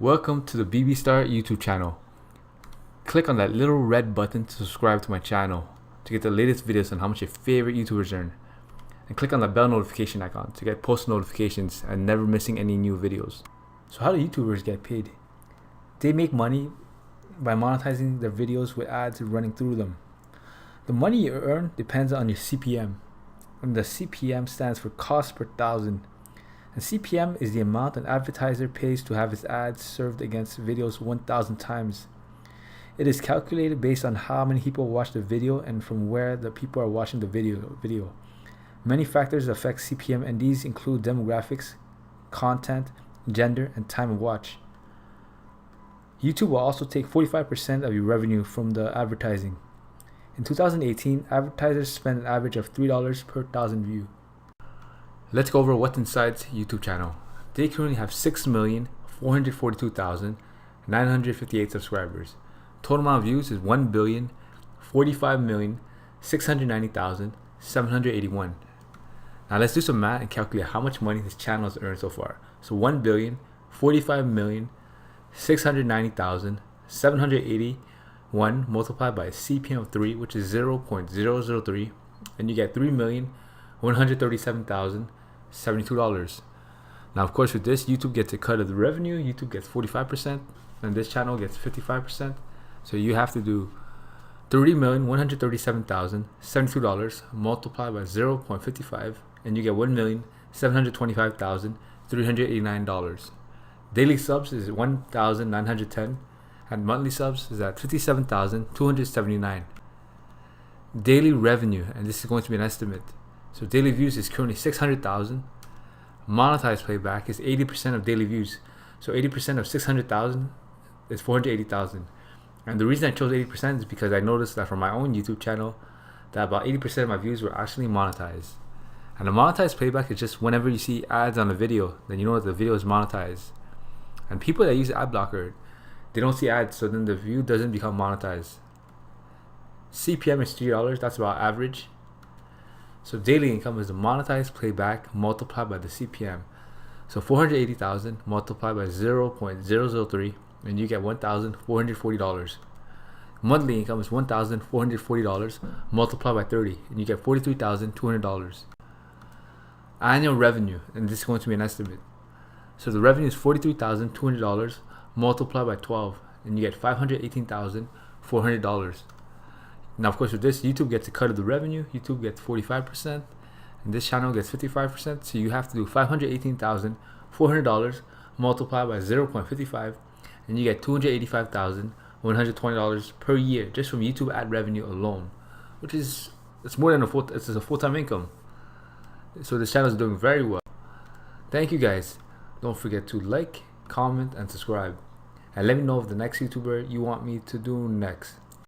Welcome to the BB Star YouTube channel. Click on that little red button to subscribe to my channel to get the latest videos on how much your favorite YouTubers earn. And click on the bell notification icon to get post notifications and never missing any new videos. So how do YouTubers get paid? They make money by monetizing their videos with ads running through them. The money you earn depends on your CPM. And the CPM stands for cost per thousand. And CPM is the amount an advertiser pays to have his ads served against videos 1,000 times. It is calculated based on how many people watch the video and from where the people are watching the video. Many factors affect CPM, and these include demographics, content, gender, and time of watch. YouTube will also take 45% of your revenue from the advertising. In 2018, advertisers spent an average of $3 per thousand views. Let's go over what's inside YouTube channel. They currently have 6,442,958 subscribers. Total amount of views is 1,045,690,781. Now let's do some math and calculate how much money this channel has earned so far. So 1,045,690,781 multiplied by a CPM of 3, which is 0.003, and you get $3,137,072. Now of course with this, YouTube gets a cut of the revenue. YouTube gets 45% and this channel gets 55%. So you have to do $30,137,072 multiplied by 0.55 and you get $1,725,389. Daily subs is 1,910 and monthly subs is at 57,279. Daily revenue, and this is going to be an estimate. So daily views is currently 600,000. Monetized playback is 80% of daily views. So 80% of 600,000 is 480,000. And the reason I chose 80% is because I noticed that from my own YouTube channel that about 80% of my views were actually monetized. And the monetized playback is just whenever you see ads on a video, then you know that the video is monetized. And people that use ad blocker, they don't see ads, so then the view doesn't become monetized. CPM is $3, that's about average. So daily income is the monetized playback multiplied by the CPM. So 480,000 multiplied by 0.003 and you get $1,440. Monthly income is $1,440 multiplied by 30 and you get $43,200. Annual revenue, and this is going to be an estimate. So the revenue is $43,200 multiplied by 12 and you get $518,400. Now of course with this, YouTube gets a cut of the revenue. YouTube gets 45% and this channel gets 55%. So you have to do $518,400 multiplied by 0.55 and you get $285,120 per year just from YouTube ad revenue alone, which is it's more than a full-time income. So this channel is doing very well. Thank you guys. Don't forget to like, comment, and subscribe. And let me know if the next YouTuber you want me to do next.